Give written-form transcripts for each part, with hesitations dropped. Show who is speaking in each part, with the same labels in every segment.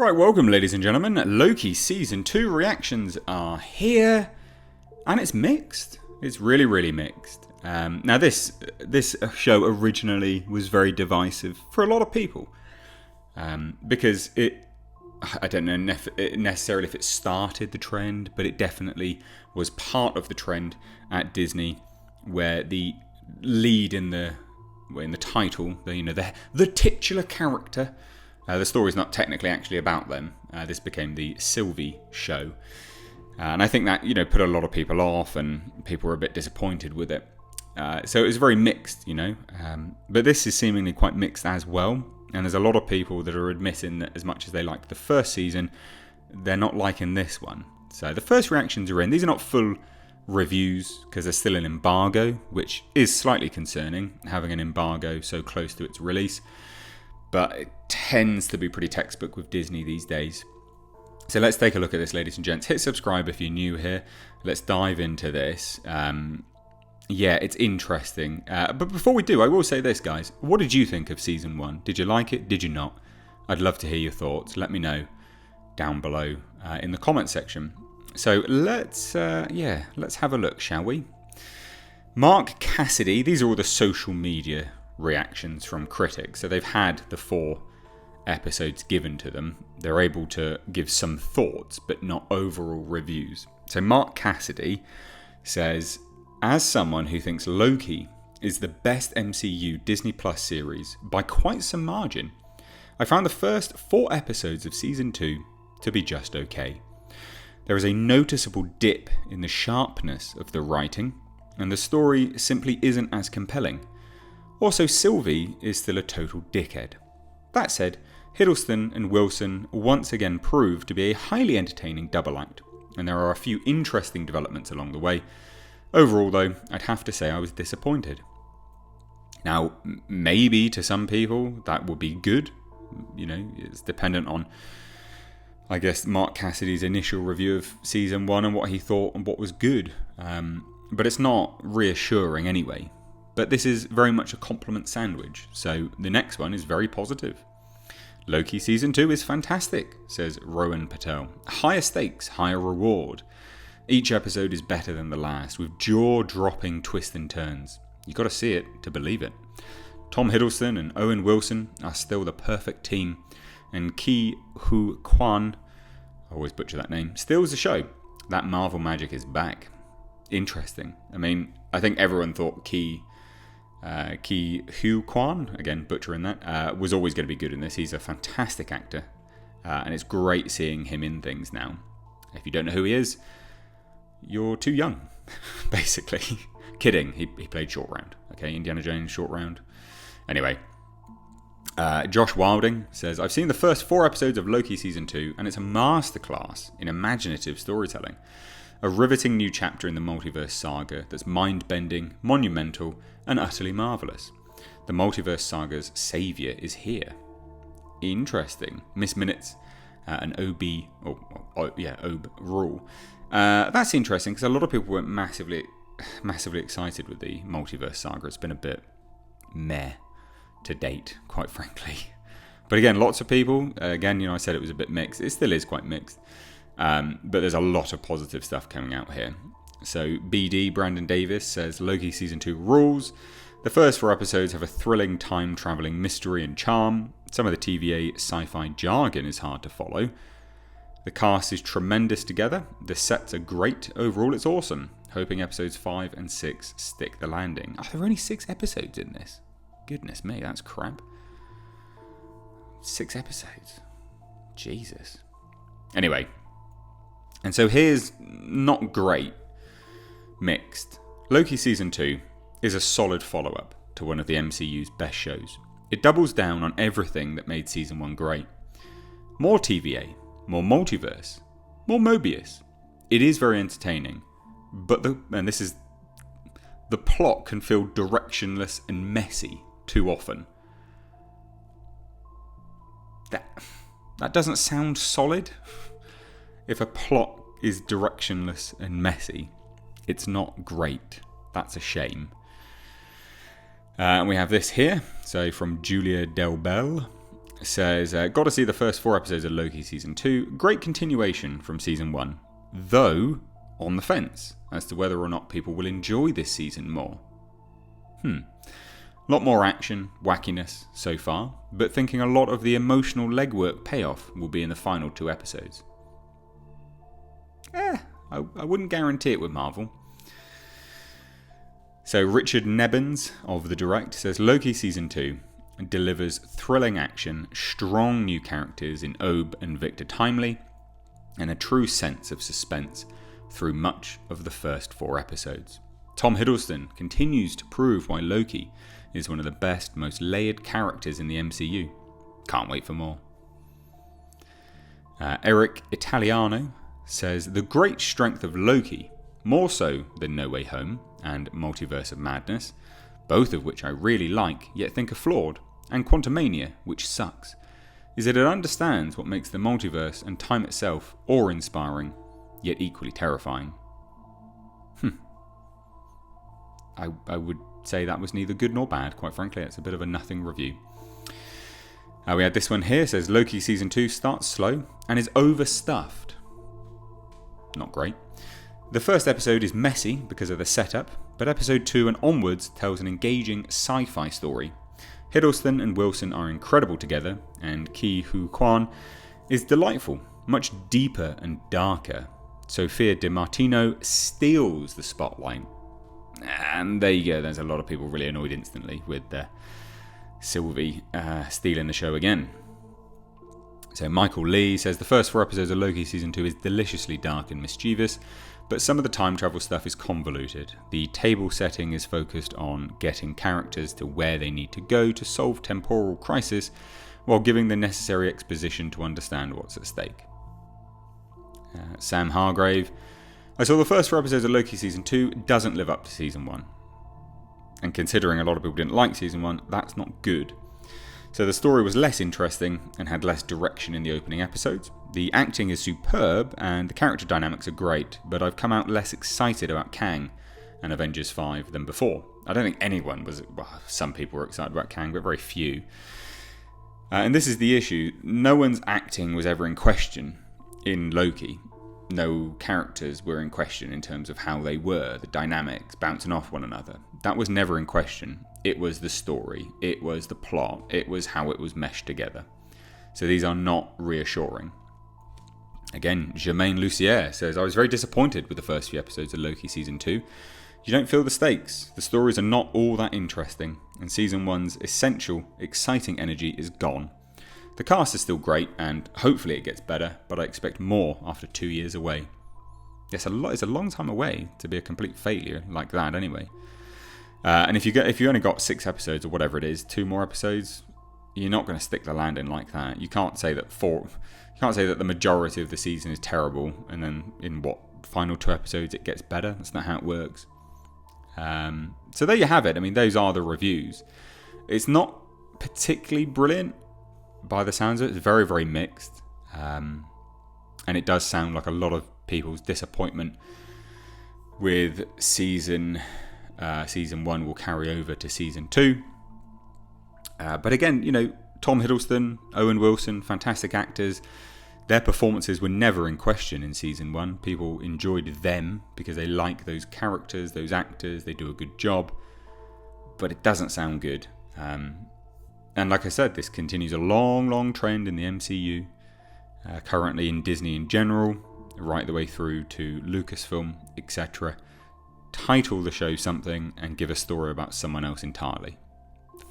Speaker 1: Right, welcome ladies and gentlemen. Loki Season 2 reactions are here, and it's mixed. It's really mixed. Now this show originally was very divisive for a lot of people, because I don't know necessarily if it started the trend, but it definitely was part of the trend at Disney, where the lead in the title, the titular character. The story's not technically actually about them. This became the Sylvie show. And I think that, put a lot of people off, and people were a bit disappointed with it. So it was very mixed, but this is seemingly quite mixed as well. And there's a lot of people that are admitting that as much as they liked the first season, they're not liking this one. So the first reactions are in. These are not full reviews because there's still an embargo, which is slightly concerning, having an embargo so close to its release. But it tends to be pretty textbook with Disney these days. So let's take a look at this, ladies and gents. Hit subscribe if you're new here. Let's dive into this. Yeah, it's interesting. But before we do, I will say this, guys. What did you think of Season 1? Did you like it? Did you not? I'd love to hear your thoughts. Let me know down below in the comment section. So let's have a look, shall we? Mark Cassidy. These are all the social media reactions from critics. So they've had the 4 episodes given to them. They're able to give some thoughts, but not overall reviews. So Mark Cassidy says, as someone who thinks Loki is the best MCU Disney Plus series by quite some margin, I found the first 4 episodes of Season 2 to be just okay. There is a noticeable dip in the sharpness of the writing, and the story simply isn't as compelling. Also, Sylvie is still a total dickhead. That said, Hiddleston and Wilson once again proved to be a highly entertaining double act, and there are a few interesting developments along the way. Overall, though, I'd have to say I was disappointed. Now, maybe to some people that would be good. It's dependent on, I guess, Mark Cassidy's initial review of Season 1 and what he thought and what was good. But it's not reassuring anyway. But this is very much a compliment sandwich, so the next one is very positive. Loki Season 2 is fantastic, says Rowan Patel. Higher stakes, higher reward. Each episode is better than the last, with jaw-dropping twists and turns. You've got to see it to believe it. Tom Hiddleston and Owen Wilson are still the perfect team, and Ki Hu Kwan, I always butcher that name, steals the show. That Marvel magic is back. Interesting. I think everyone thought Ki Hu Kwan, again butchering that, was always going to be good in this. He's a fantastic actor, and it's great seeing him in things now. If you don't know who he is, you're too young, basically. Kidding, he played Short Round. Okay, Indiana Jones Short Round. Anyway, Josh Wilding says, I've seen the first 4 episodes of Loki Season 2, and it's a masterclass in imaginative storytelling. A riveting new chapter in the multiverse saga that's mind-bending, monumental, and utterly marvellous. The multiverse saga's saviour is here. Interesting. Miss Minutes and Ob Rule. That's interesting because a lot of people weren't massively excited with the multiverse saga. It's been a bit meh to date, quite frankly. But again, lots of people, I said it was a bit mixed. It still is quite mixed. But there's a lot of positive stuff coming out here. So BD, Brandon Davis, says Loki Season 2 rules. The first 4 episodes have a thrilling time-travelling mystery and charm. Some of the TVA sci-fi jargon is hard to follow. The cast is tremendous together. The sets are great. Overall, it's awesome. Hoping episodes 5 and 6 stick the landing. Oh, there are only 6 episodes in this. Goodness me, that's crap. 6 episodes. Jesus. Anyway. And so here's not great, mixed. Loki Season 2 is a solid follow-up to one of the MCU's best shows. It doubles down on everything that made Season 1 great. More TVA, more multiverse, more Mobius. It is very entertaining, but the plot can feel directionless and messy too often. That doesn't sound solid. If a plot is directionless and messy, it's not great. That's a shame. And we have this here. So from Julia Del Bel. says, got to see the first 4 episodes of Loki Season 2. Great continuation from Season 1, though on the fence as to whether or not people will enjoy this season more. A lot more action, wackiness so far, but thinking a lot of the emotional legwork payoff will be in the final 2 episodes. I wouldn't guarantee it with Marvel. So Richard Nebbins of The Direct says, Loki Season 2 delivers thrilling action, strong new characters in Obe and Victor Timely, and a true sense of suspense through much of the first 4 episodes. Tom Hiddleston continues to prove why Loki is one of the best, most layered characters in the MCU. Can't wait for more. Eric Italiano says, the great strength of Loki, more so than No Way Home and Multiverse of Madness, both of which I really like yet think are flawed, and Quantumania, which sucks, is that it understands what makes the multiverse and time itself awe-inspiring, yet equally terrifying. I would say that was neither good nor bad, quite frankly. It's a bit of a nothing review. We had this one here, says Loki Season 2 starts slow and is overstuffed. Not great. The first episode is messy because of the setup, but episode 2 and onwards tells an engaging sci-fi story. Hiddleston and Wilson are incredible together, and Ke Huy Quan is delightful, much deeper and darker. Sophia DiMartino steals the spotlight. And there you go, there's a lot of people really annoyed instantly with Sylvie stealing the show again. So Michael Lee says, the first 4 episodes of Loki Season 2 is deliciously dark and mischievous, but some of the time travel stuff is convoluted. The table setting is focused on getting characters to where they need to go to solve temporal crisis, while giving the necessary exposition to understand what's at stake. Sam Hargrave, I saw the first 4 episodes of Loki Season 2, doesn't live up to Season 1. And considering a lot of people didn't like Season 1, that's not good. So the story was less interesting and had less direction in the opening episodes. The acting is superb and the character dynamics are great, but I've come out less excited about Kang and Avengers 5 than before. I don't think anyone was, well, some people were excited about Kang, but very few. And this is the issue, no one's acting was ever in question in Loki. No characters were in question in terms of how they were, the dynamics, bouncing off one another. That was never in question. It was the story, it was the plot, it was how it was meshed together. So these are not reassuring. Again, Germaine Lucier says, I was very disappointed with the first few episodes of Loki Season 2. You don't feel the stakes, the stories are not all that interesting, and Season 1's essential, exciting energy is gone. The cast is still great, and hopefully it gets better, but I expect more after 2 years away. Yes, it's a long time away to be a complete failure like that anyway. And if you only got 6 episodes or whatever it is, 2 more episodes, you're not going to stick the landing like that. You can't say that the majority of the season is terrible, and then in final 2 episodes it gets better. That's not how it works. So there you have it. I mean, those are the reviews. It's not particularly brilliant by the sounds of it. It's very, very mixed. And it does sound like a lot of people's disappointment with season 1 will carry over to season 2. But again, Tom Hiddleston, Owen Wilson, fantastic actors. Their performances were never in question in season 1. People enjoyed them because they like those characters, those actors. They do a good job. But it doesn't sound good. And like I said, this continues a long, long trend in the MCU. Currently in Disney in general, right the way through to Lucasfilm, etc. Title the show something and give a story about someone else entirely.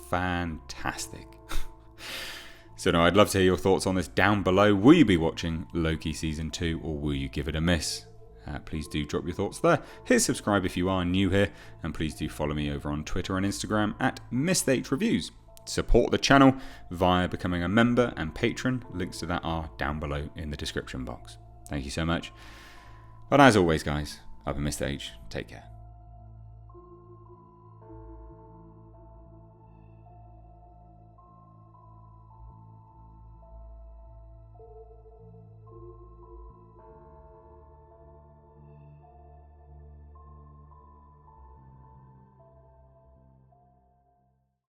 Speaker 1: Fantastic. So now I'd love to hear your thoughts on this down below. Will you be watching Loki Season 2 or will you give it a miss? Please do drop your thoughts there. Hit subscribe if you are new here, and please do follow me over on Twitter and Instagram at Missed8Reviews. Support the channel via becoming a member and patron. Links to that are down below in the description box. Thank you so much. But as always, guys, I've been Mr. H. Take care.